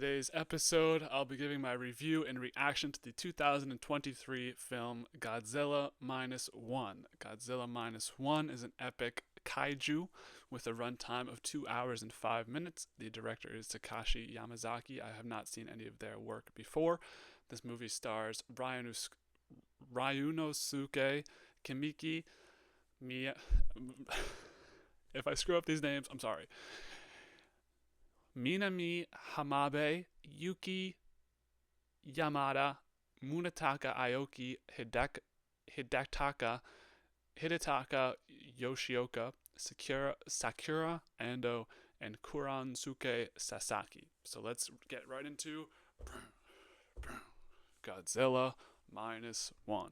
Today's episode, I'll be giving my review and reaction to the 2023 film Godzilla Minus One. Godzilla Minus One is an epic kaiju with a runtime of 2 hours and 5 minutes. The director is Takashi Yamazaki. I have not seen any of their work before. This movie stars Ryunosuke Kimiki Miya. If I screw up these names, I'm sorry. Minami Hamabe, Yuki Yamada, Munetaka Aoki, Hidetaka Yoshioka, Sakura Ando, and Kuransuke Sasaki. So let's get right into Godzilla Minus One.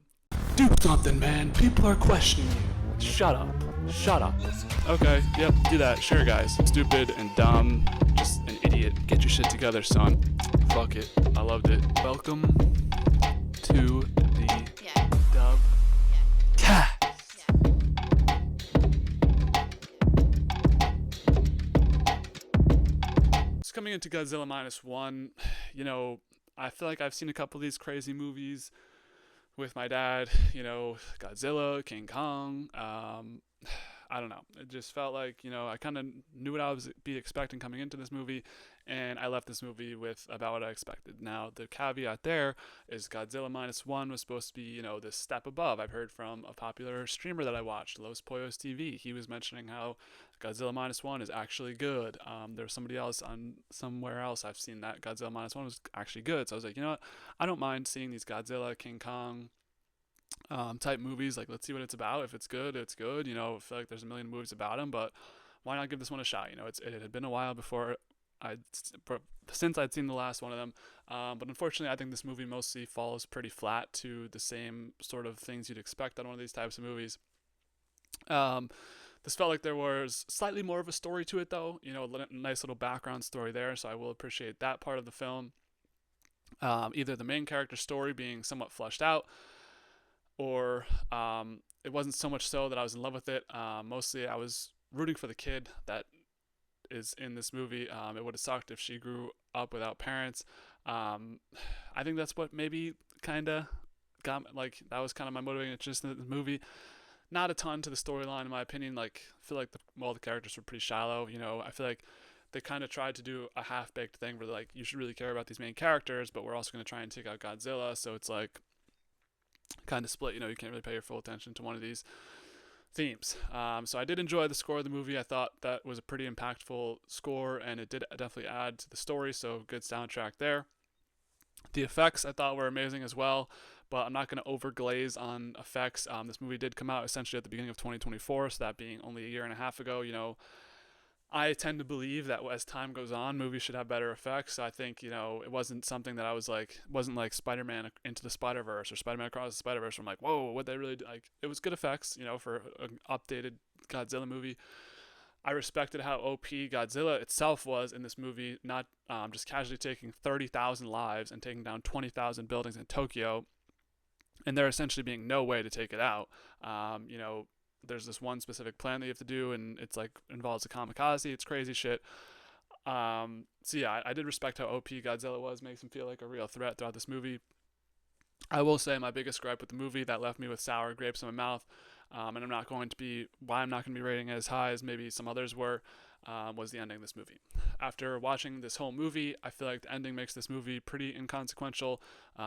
Do something, man. People are questioning you. Shut up. Shut up. Okay, yep, do that. Sure, guys. Stupid and dumb. Just an idiot. Get your shit together, son. Fuck it. I loved it. Welcome to the DubCast. Just coming into Godzilla Minus One, I feel like I've seen a couple of these crazy movies with my dad, Godzilla, King Kong. I don't know. It just felt like, I kind of knew what I was be expecting coming into this movie, and I left this movie with about what I expected. Now, the caveat there is Godzilla Minus One was supposed to be, this step above. I've heard from a popular streamer that I watched, Los Pollos TV. He was mentioning how Godzilla Minus One is actually good. There's somebody else on somewhere else I've seen that Godzilla Minus One was actually good. So I was like, you know what? I don't mind seeing these Godzilla, King Kong, type movies. Like, let's see what it's about. If it's good, it's good. I feel like there's a million movies about him, but why not give this one a shot? It had been a while before since I'd seen the last one of them. But unfortunately, I think this movie mostly falls pretty flat to the same sort of things you'd expect on one of these types of movies. This felt like there was slightly more of a story to it, though. A nice little background story there, so I will appreciate that part of the film. Either the main character story being somewhat fleshed out, or it wasn't so much so that I was in love with it. Mostly I was rooting for the kid that is in this movie. It would have sucked if she grew up without parents. I think that's what maybe kind of got, like, that was kind of my motivating interest in the movie. Not a ton to the storyline, in my opinion. Like, I feel like all the characters were pretty shallow. I feel like they kind of tried to do a half-baked thing where, like, you should really care about these main characters, but we're also going to try and take out Godzilla. So it's like kind of split. You can't really pay your full attention to one of these themes. So I did enjoy the score of the movie. I thought that was a pretty impactful score, and it did definitely add to the story. So good soundtrack there. The effects I thought were amazing as well, but I'm not going to overglaze on effects. This movie did come out essentially at the beginning of 2024, so that being only a year and a half ago. I tend to believe that as time goes on, movies should have better effects. I think, it wasn't something that I was like, wasn't like Spider-Man Into the Spider-Verse or Spider-Man Across the Spider-Verse. I'm like, whoa, what they really do? Like, it was good effects, for an updated Godzilla movie. I respected how OP Godzilla itself was in this movie, not just casually taking 30,000 lives and taking down 20,000 buildings in Tokyo, and there essentially being no way to take it out. There's this one specific plan that you have to do, and it's like involves a kamikaze. It's crazy shit. So yeah, I did respect how OP Godzilla was. Makes him feel like a real threat throughout this movie. I will say my biggest gripe with the movie that left me with sour grapes in my mouth, and I'm not going to be rating it as high as maybe some others were, was the ending of this movie. After watching this whole movie, I feel like the ending makes this movie pretty inconsequential.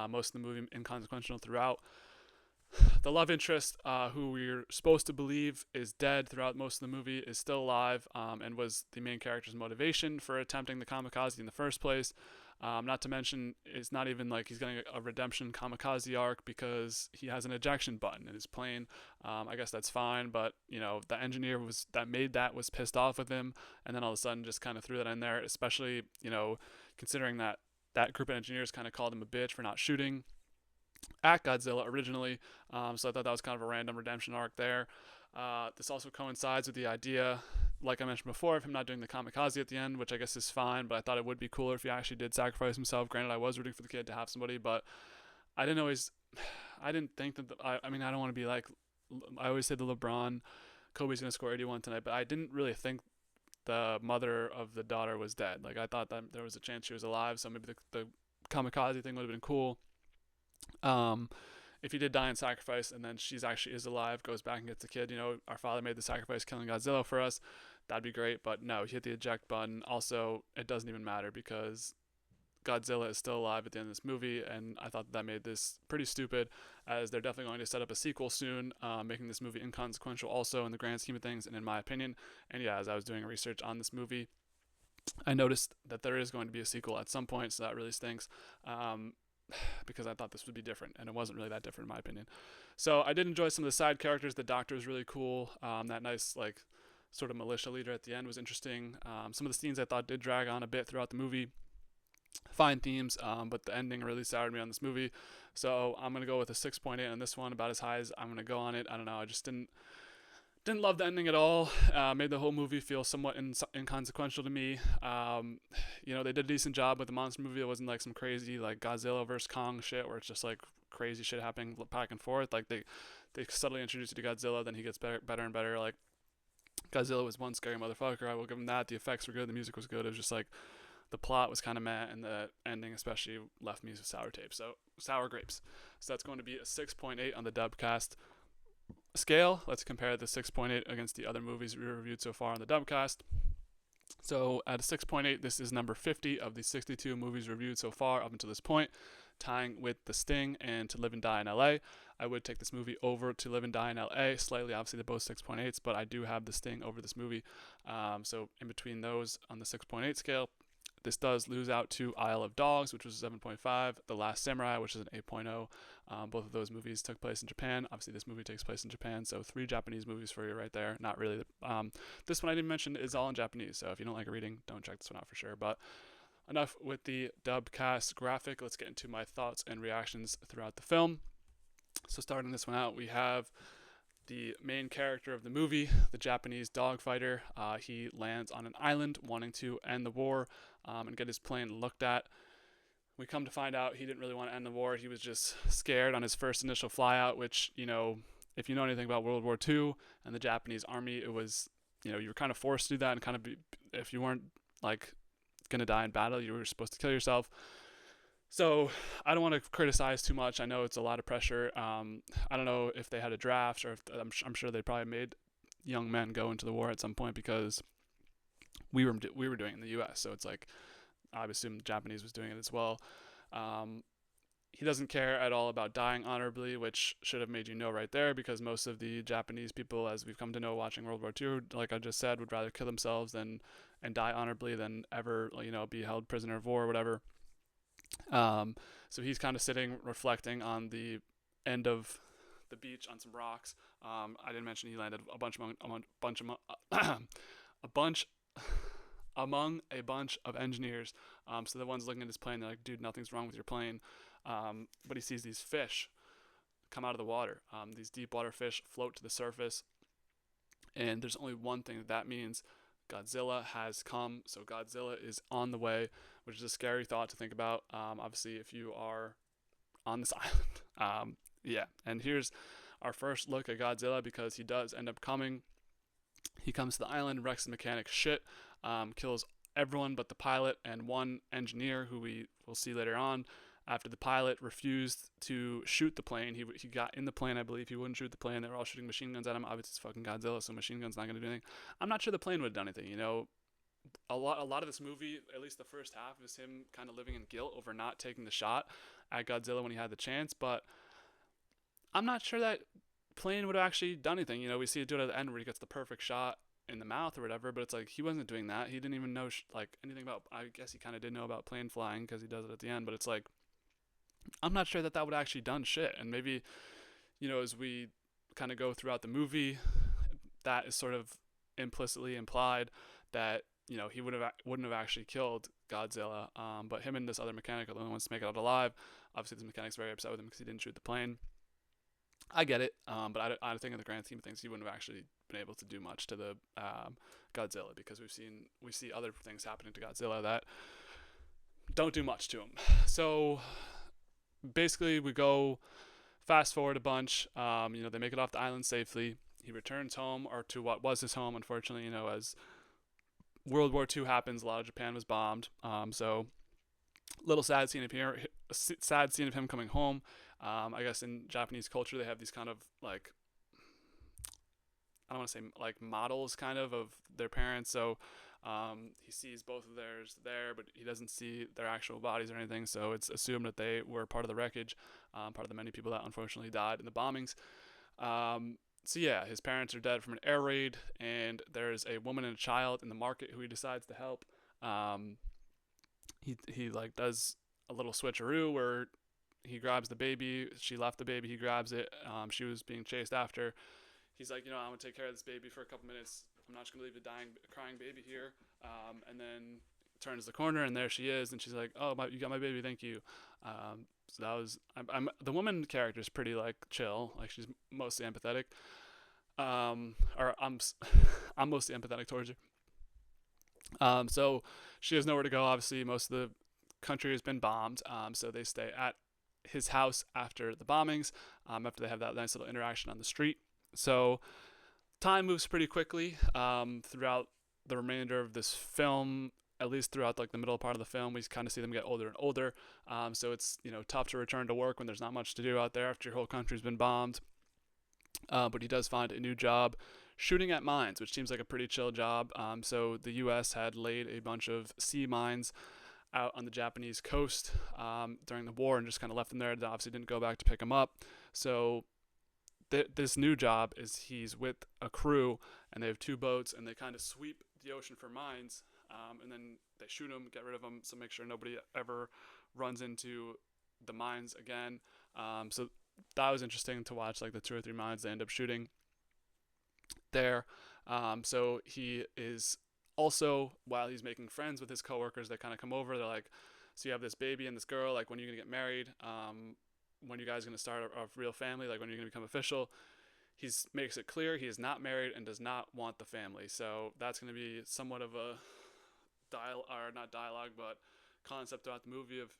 Most of the movie inconsequential throughout. The love interest, who we're supposed to believe is dead throughout most of the movie, is still alive, and was the main character's motivation for attempting the kamikaze in the first place. Not to mention, it's not even like he's getting a redemption kamikaze arc because he has an ejection button in his plane. I guess that's fine, but the engineer that made that was pissed off with him, and then all of a sudden just kind of threw that in there. Especially considering that group of engineers kind of called him a bitch for not shooting at Godzilla originally. So I thought that was kind of a random redemption arc there. This also coincides with the idea, like I mentioned before, of him not doing the kamikaze at the end, which I guess is fine, but I thought it would be cooler if he actually did sacrifice himself. Granted, I was rooting for the kid to have somebody, but I didn't think that, I mean, I don't want to be like, I always say the LeBron, Kobe's going to score 81 tonight, but I didn't really think the mother of the daughter was dead. Like I thought that there was a chance she was alive, so maybe the kamikaze thing would have been cool. Um, if he did die in sacrifice and then she's actually is alive, goes back and gets the kid, our father made the sacrifice killing Godzilla for us, that'd be great. But no, he hit the eject button. Also, it doesn't even matter because Godzilla is still alive at the end of this movie, and I thought that made this pretty stupid, as they're definitely going to set up a sequel soon, making this movie inconsequential also in the grand scheme of things, and in my opinion. And yeah, as I was doing research on this movie, I noticed that there is going to be a sequel at some point, so that really stinks. Um, because I thought this would be different, and it wasn't really that different in my opinion. So I did enjoy some of the side characters. The doctor was really cool. That nice like sort of militia leader at the end was interesting. Some of the scenes I thought did drag on a bit throughout the movie. Fine themes, but the ending really soured me on this movie. So I'm gonna go with a 6.8 on this one, about as high as I'm gonna go on it. I don't know. I just didn't love the ending at all. Made the whole movie feel somewhat inconsequential to me. They did a decent job with the monster movie. It wasn't like some crazy like Godzilla versus Kong shit where it's just like crazy shit happening back and forth. Like they subtly introduce you to Godzilla, then he gets better and better. Like Godzilla was one scary motherfucker. I will give him that. The effects were good. The music was good. It was just like the plot was kind of meh, and the ending especially left me with sour grapes. So that's going to be a 6.8 on the DubCast scale. Let's compare the 6.8 against the other movies we reviewed so far on the DubCast. So at a 6.8, this is number 50 of the 62 movies reviewed so far up until this point, tying with The Sting and To Live and Die in LA. I would take this movie over To Live and Die in LA slightly. Obviously, they're both 6.8s, but I do have The Sting over this movie. So in between those on the 6.8 scale, this does lose out to Isle of Dogs, which was 7.5, The Last Samurai, which is an 8.0. Both of those movies took place in Japan. Obviously, this movie takes place in Japan, so 3 Japanese movies for you right there. Not really. This one I didn't mention is all in Japanese, so if you don't like reading, don't check this one out for sure. But enough with the DubCast graphic. Let's get into my thoughts and reactions throughout the film. So starting this one out, we have the main character of the movie, the Japanese dogfighter. He lands on an island wanting to end the war and get his plane looked at. We come to find out he didn't really want to end the war. He was just scared on his first initial flyout, which, if you know anything about World War II and the Japanese army, it was, you were kind of forced to do that, and kind of if you weren't like going to die in battle, you were supposed to kill yourself. So I don't want to criticize too much. I know it's a lot of pressure. I don't know if they had a draft, or if I'm sure they probably made young men go into the war at some point, because we were doing it in the U.S. So it's like, I assume the Japanese was doing it as well. He doesn't care at all about dying honorably, which should have made you know right there, because most of the Japanese people, as we've come to know watching World War II, like I just said, would rather kill themselves and die honorably than ever, be held prisoner of war or whatever. So he's kind of sitting, reflecting on the end of the beach on some rocks. I didn't mention he landed a bunch among a bunch of engineers. So the ones looking at his plane, they're like, dude, nothing's wrong with your plane. But he sees these fish come out of the water. These deep water fish float to the surface. And there's only one thing that means. Godzilla has come. So Godzilla is on the way, which is a scary thought to think about. Obviously, if you are on this island. Yeah. And here's our first look at Godzilla, because he does end up coming. He comes to the island, wrecks the mechanic's shit, kills everyone but the pilot and one engineer, who we will see later on. After the pilot refused to shoot the plane, he got in the plane, I believe. He wouldn't shoot the plane. They were all shooting machine guns at him. Obviously, it's fucking Godzilla, so machine guns not going to do anything. I'm not sure the plane would have done anything. A lot of this movie, at least the first half, is him kind of living in guilt over not taking the shot at Godzilla when he had the chance. But I'm not sure that plane would have actually done anything. We see it do it at the end where he gets the perfect shot in the mouth or whatever, but it's like he wasn't doing that. He didn't even know anything about. I guess he kind of did know about plane flying because he does it at the end, but it's like, I'm not sure that would have actually done shit. And maybe, as we kind of go throughout the movie, that is sort of implicitly implied that, he wouldn't have actually killed Godzilla. But him and this other mechanic are the only ones to make it out alive. Obviously, this mechanic's very upset with him because he didn't shoot the plane. I get it, but I think in the grand scheme of things, he wouldn't have actually been able to do much to the Godzilla, because we see other things happening to Godzilla that don't do much to him. So basically, we go fast forward a bunch. They make it off the island safely. He returns home, or to what was his home, unfortunately, as World War II happens. A lot of Japan was bombed. So little sad scene of him coming home. I guess in Japanese culture they have these kind of like, I don't want to say like models kind of their parents. So he sees both of theirs there, but he doesn't see their actual bodies or anything. So it's assumed that they were part of the wreckage, part of the many people that unfortunately died in the bombings. So yeah, his parents are dead from an air raid, and there's a woman and a child in the market who he decides to help. Um, he like does a little switcheroo where he grabs the baby. She left the baby. He grabs it. She was being chased after. He's like, I'm gonna take care of this baby for a couple minutes. I'm not just gonna leave a crying baby here. And then turns the corner, and there she is, and she's like, "Oh, you got my baby, thank you." So that was, the woman character is pretty like chill, like she's mostly empathetic. Or I'm mostly empathetic towards her. So she has nowhere to go. Obviously, most of the country has been bombed. So they stay at his house after the bombings. After they have that nice little interaction on the street. So time moves pretty quickly throughout the remainder of this film. At least throughout like the middle part of the film, we kind of see them get older and older. So it's tough to return to work when there's not much to do out there after your whole country's been bombed. But he does find a new job shooting at mines, which seems like a pretty chill job. So the U.S. had laid a bunch of sea mines out on the Japanese coast during the war and just kind of left them there. They obviously didn't go back to pick them up. So this new job is he's with a crew, and they have two boats, and they kind of sweep the ocean for mines, and then they shoot them, get rid of them, so make sure nobody ever runs into the mines again. So that was interesting to watch, like the 2 or 3 mines they end up shooting there. So he is also, while he's making friends with his coworkers, they kind of come over. They're like, "So you have this baby and this girl. Like, when are you gonna get married? When are you guys gonna start a real family? Like, when are you gonna become official?" He makes it clear he is not married and does not want the family. So that's gonna be somewhat of a or not dialogue, but concept throughout the movie of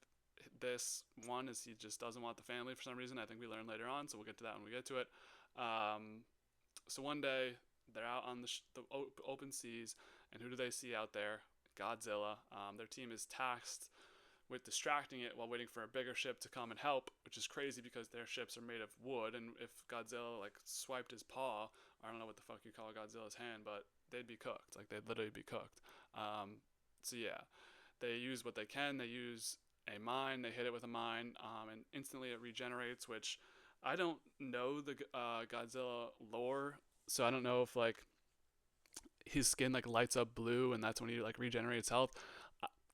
this. One is he just doesn't want the family for some reason. I think we learn later on, so we'll get to that when we get to it. So one day they're out on the open seas, and who do they see out there? Godzilla. Their team is tasked with distracting it while waiting for a bigger ship to come and help, which is crazy because their ships are made of wood, and if Godzilla like swiped his paw, I don't know what the fuck you call Godzilla's hand, but they'd be cooked. Like they'd literally be cooked. So yeah, they use what they can. They use a mine. They hit it with a mine, and instantly it regenerates. Which I don't know the Godzilla lore, so I don't know if like his skin like lights up blue, and that's when he like regenerates health.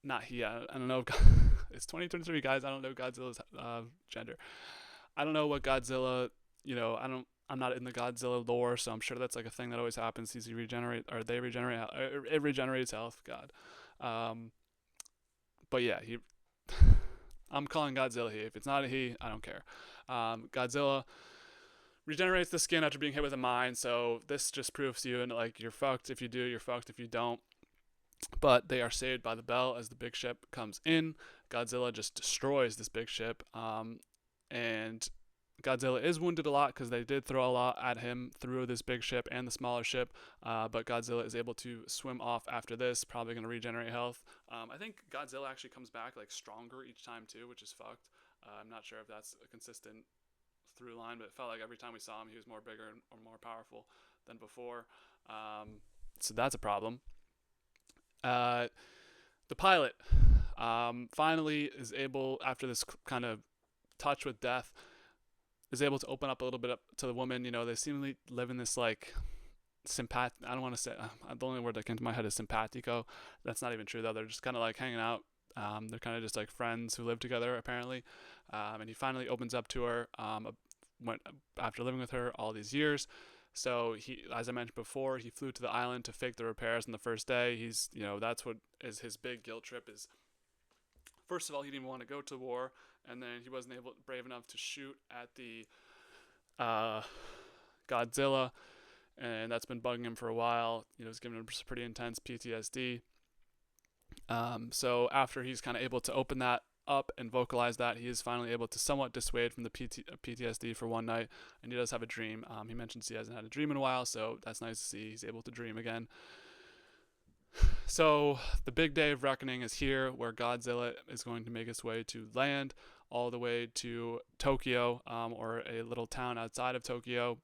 Not he. I don't know. It's 2023, guys. I don't know Godzilla's gender. I don't know what Godzilla. I'm not in the Godzilla lore, so I'm sure that's like a thing that always happens. He regenerate, or they regenerate. It regenerates health. God. But yeah, he. I'm calling Godzilla he. If it's not a he, I don't care. Godzilla regenerates the skin after being hit with a mine, so this just proves to you, and like you're fucked if you do, you're fucked if you don't. But they are saved by the bell as the big ship comes in. Godzilla just destroys this big ship, and Godzilla is wounded a lot because they did throw a lot at him through this big ship and the smaller ship, but Godzilla is able to swim off after this, probably going to regenerate health. I think Godzilla actually comes back like stronger each time too, which is fucked. I'm not sure if that's a consistent through line, but it felt like every time we saw him he was more bigger or more powerful than before. So that's a problem. The pilot finally is able, after this kind of touch with death, is able to open up a little bit up to the woman. They seemingly live in this like I don't want to say, the only word that came to my head is simpatico. That's not even true though. They're just kind of like hanging out. They're kind of just like friends who live together apparently. And he finally opens up to her after living with her all these years. So he, as I mentioned before, he flew to the island to fake the repairs on the first day. He's, that's what is his big guilt trip is. First of all, he didn't even want to go to war, and then he wasn't brave enough to shoot at the Godzilla, and that's been bugging him for a while. It's giving him pretty intense PTSD. So after he's kind of able to open that up and vocalize that, he is finally able to somewhat dissuade from the PTSD for one night, and he does have a dream. He mentions he hasn't had a dream in a while, so that's nice to see he's able to dream again. So the big day of reckoning is here, where Godzilla is going to make its way to land, all the way to Tokyo, or a little town outside of Tokyo.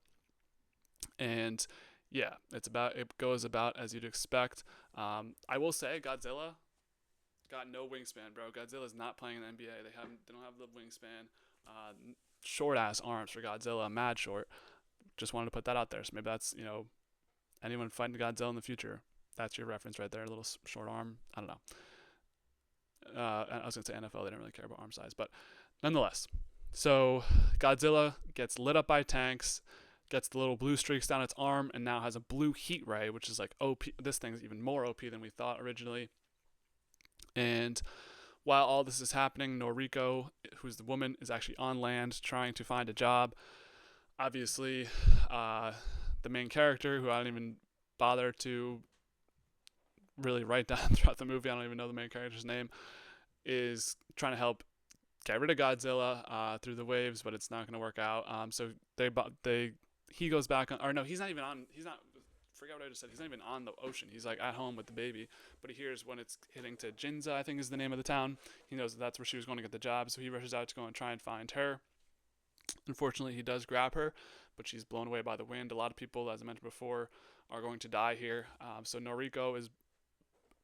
And yeah, it goes about as you'd expect. I will say, Godzilla got no wingspan, bro. Godzilla's not playing in the NBA. They don't have the wingspan. Uh, Short ass arms for Godzilla, mad short. Just wanted to put that out there. So maybe that's, anyone fighting Godzilla in the future. That's your reference right there. A little short arm. I don't know. I was gonna say NFL. They didn't really care about arm size, but nonetheless. So Godzilla gets lit up by tanks, gets the little blue streaks down its arm, and now has a blue heat ray, which is like OP. This thing's even more OP than we thought originally. And while all this is happening, Noriko, who's the woman, is actually on land trying to find a job. Obviously, the main character, who I don't even bother to really write down throughout the movie, I don't even know the main character's name, is trying to help get rid of Godzilla through the waves, but it's not going to work out. So he goes back on, or no, he's not. Forget what I just said. He's not even on the ocean. He's like at home with the baby, but he hears when it's hitting to Jinza, I think is the name of the town. He knows that's where she was going to get the job, so he rushes out to go and try and find her. Unfortunately, he does grab her, but she's blown away by the wind. A lot of people, as I mentioned before, are going to die here. So Noriko is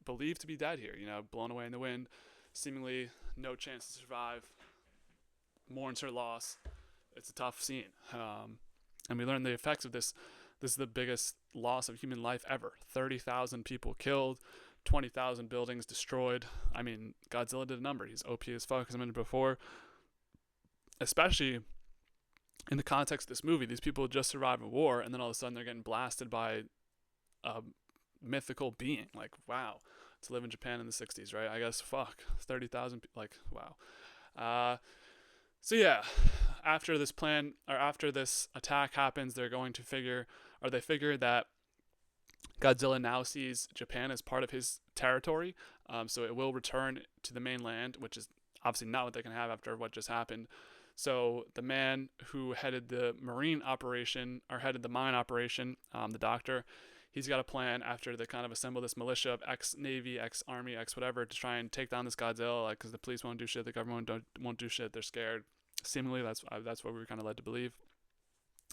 believed to be dead here, blown away in the wind. Seemingly no chance to survive. Mourns her loss. It's a tough scene. And we learn the effects of this. This is the biggest loss of human life ever. 30,000 people killed, 20,000 buildings destroyed. I mean, Godzilla did a number. He's OP as fuck, as I mentioned before. Especially in the context of this movie, these people just survived a war, and then all of a sudden they're getting blasted by a mythical being. Like, wow, to live in Japan in the 60s, right? I guess, fuck, 30,000, like, wow. So yeah, after this attack happens, they figure that Godzilla now sees Japan as part of his territory, so it will return to the mainland, which is obviously not what they can have after what just happened. So the man who headed the mine operation, the doctor, he's got a plan after they kind of assemble this militia of ex-Navy, ex-Army, ex-whatever to try and take down this Godzilla, because the police won't do shit, the government won't do shit, they're scared. Seemingly, that's what we were kind of led to believe.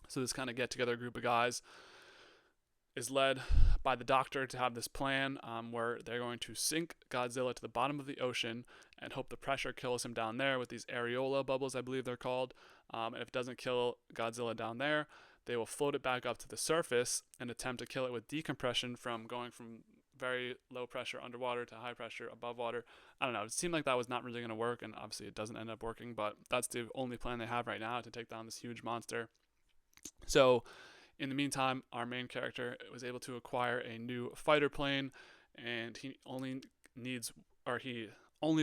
So this kind of get-together group of guys is led by the doctor to have this plan where they're going to sink Godzilla to the bottom of the ocean and hope the pressure kills him down there with these areola bubbles, I believe they're called. And if it doesn't kill Godzilla down there, they will float it back up to the surface and attempt to kill it with decompression from going from very low pressure underwater to high pressure above water. I don't know. It seemed like that was not really going to work, and obviously it doesn't end up working, but that's the only plan they have right now to take down this huge monster. So in the meantime, our main character was able to acquire a new fighter plane, and he only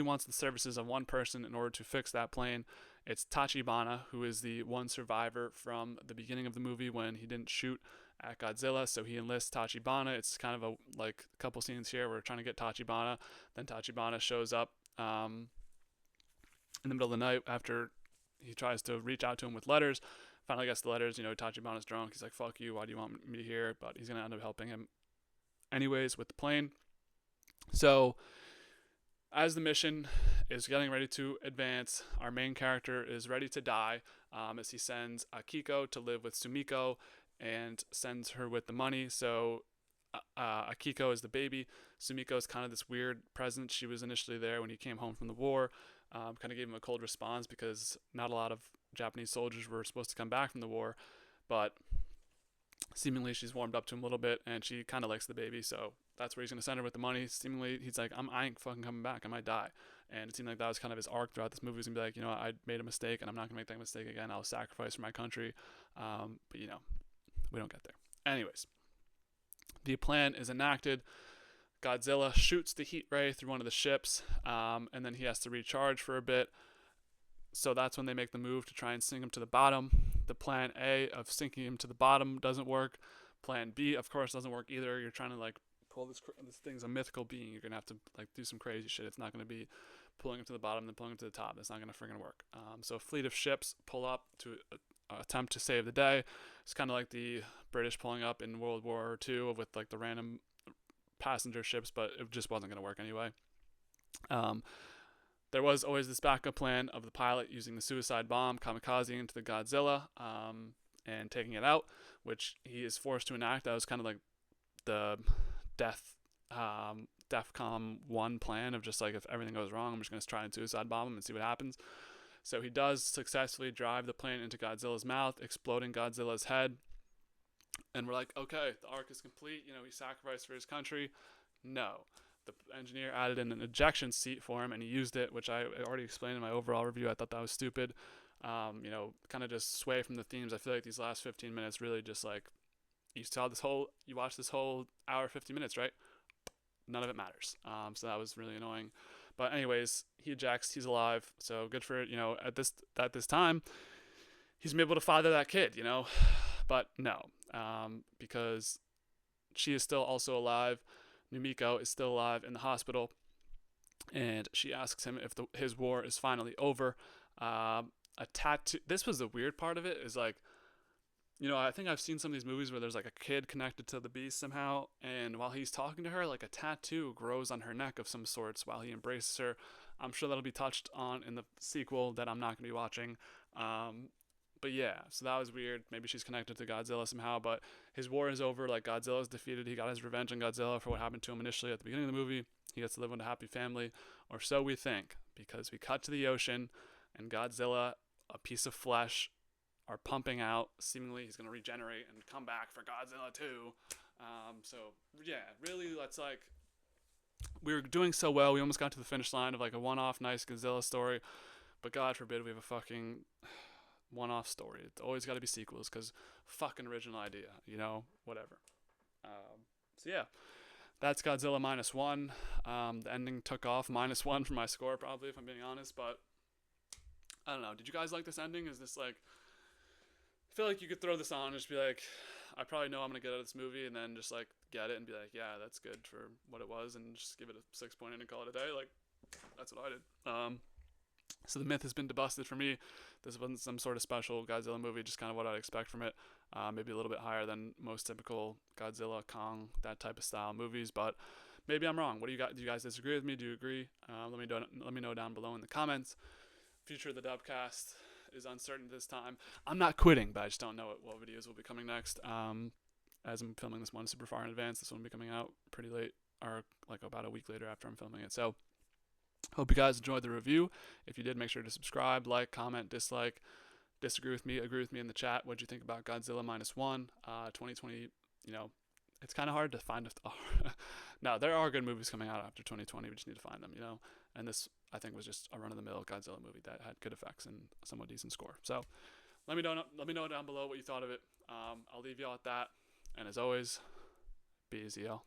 wants the services of one person in order to fix that plane. It's Tachibana, who is the one survivor from the beginning of the movie when he didn't shoot at Godzilla, so he enlists Tachibana. It's kind of a couple scenes here where we're trying to get Tachibana. Then Tachibana shows up in the middle of the night after he tries to reach out to him with letters. Finally gets the letters. Tachibana's drunk. He's like, fuck you, why do you want me here? But he's going to end up helping him anyways with the plane. So as the mission is getting ready to advance, our main character is ready to die as he sends Akiko to live with Sumiko and sends her with the money. So Akiko is the baby. Sumiko is kind of this weird presence. She was initially there when he came home from the war. Kind of gave him a cold response because not a lot of Japanese soldiers were supposed to come back from the war, but seemingly she's warmed up to him a little bit, and she kind of likes the baby, so that's where he's going to send her with the money. Seemingly he's like, I ain't fucking coming back, I might die. And it seemed like that was kind of his arc throughout this movie. He's going to be like, I made a mistake and I'm not going to make that mistake again. I'll sacrifice for my country. But we don't get there. Anyways, the plan is enacted. Godzilla shoots the heat ray through one of the ships, and then he has to recharge for a bit. So that's when they make the move to try and sink him to the bottom. The plan A of sinking him to the bottom doesn't work. Plan B, of course, doesn't work either. You're trying to pull this thing's a mythical being. You're gonna have to do some crazy shit. It's not gonna be pulling him to the bottom and then pulling him to the top. That's not gonna friggin' work. So a fleet of ships pull up to attempt to save the day. It's kind of like the British pulling up in World War II with the random passenger ships, but it just wasn't going to work anyway. Um, there was always this backup plan of the pilot using the suicide bomb, kamikaze into the Godzilla, and taking it out, which he is forced to enact. That was kind of like the death, DEFCON 1 plan of just like, if everything goes wrong, I'm just going to try and suicide bomb him and see what happens. So he does successfully drive the plane into Godzilla's mouth, exploding Godzilla's head. And we're like, okay, the arc is complete. He sacrificed for his country. No. The engineer added in an ejection seat for him, and he used it, which I already explained in my overall review. I thought that was stupid. Kind of just sway from the themes. I feel like these last 15 minutes really just like, you watch this whole hour, 50 minutes, right? None of it matters. So that was really annoying. But anyways, he ejects. He's alive. So good for, at this time, he's been able to father that kid, But no, because she is still also alive. Numiko is still alive in the hospital, and she asks him if his war is finally over. A tattoo. This was the weird part of it. Is like, I think I've seen some of these movies where there's like a kid connected to the beast somehow, and while he's talking to her, like a tattoo grows on her neck of some sorts while he embraces her. I'm sure that'll be touched on in the sequel that I'm not going to be watching. But yeah, so that was weird. Maybe she's connected to Godzilla somehow, but his war is over. Like, Godzilla's defeated. He got his revenge on Godzilla for what happened to him initially at the beginning of the movie. He gets to live with a happy family, or so we think, because we cut to the ocean, and Godzilla, a piece of flesh, are pumping out. Seemingly he's going to regenerate and come back for Godzilla 2. So yeah, really, that's like, we were doing so well. We almost got to the finish line of like a one-off nice Godzilla story, but God forbid we have a fucking one-off story. It's always got to be sequels, because fucking original idea, whatever. So yeah, that's Godzilla Minus One. The ending took off -1 for my score, probably, if I'm being honest, but I don't know. Did you guys like this ending? Is this like, I feel like you could throw this on and just be like, I probably know I'm going to get out of this movie, and then just like get it and be like, yeah, that's good for what it was, and just give it a 6.8 and call it a day. Like, that's what I did. So the myth has been debusted for me. This wasn't some sort of special Godzilla movie, just kind of what I'd expect from it. Maybe a little bit higher than most typical Godzilla, Kong, that type of style movies, but maybe I'm wrong. What do you got? Do you guys disagree with me? Do you agree? Let me know down below in the comments. Future of the DubCast is uncertain this time. I'm not quitting, but I just don't know what videos will be coming next. As I'm filming this one super far in advance, this one will be coming out pretty late, or like about a week later after I'm filming it. So hope you guys enjoyed the review. If you did, make sure to subscribe, like, comment, dislike, disagree with me, agree with me in the chat. What'd you think about Godzilla Minus One? 2020, it's kind of hard to find. No, there are good movies coming out after 2020. We just need to find them, And this, I think, was just a run-of-the-mill Godzilla movie that had good effects and a somewhat decent score. So let me know down below what you thought of it. I'll leave y'all at that. And as always, be easy, y'all.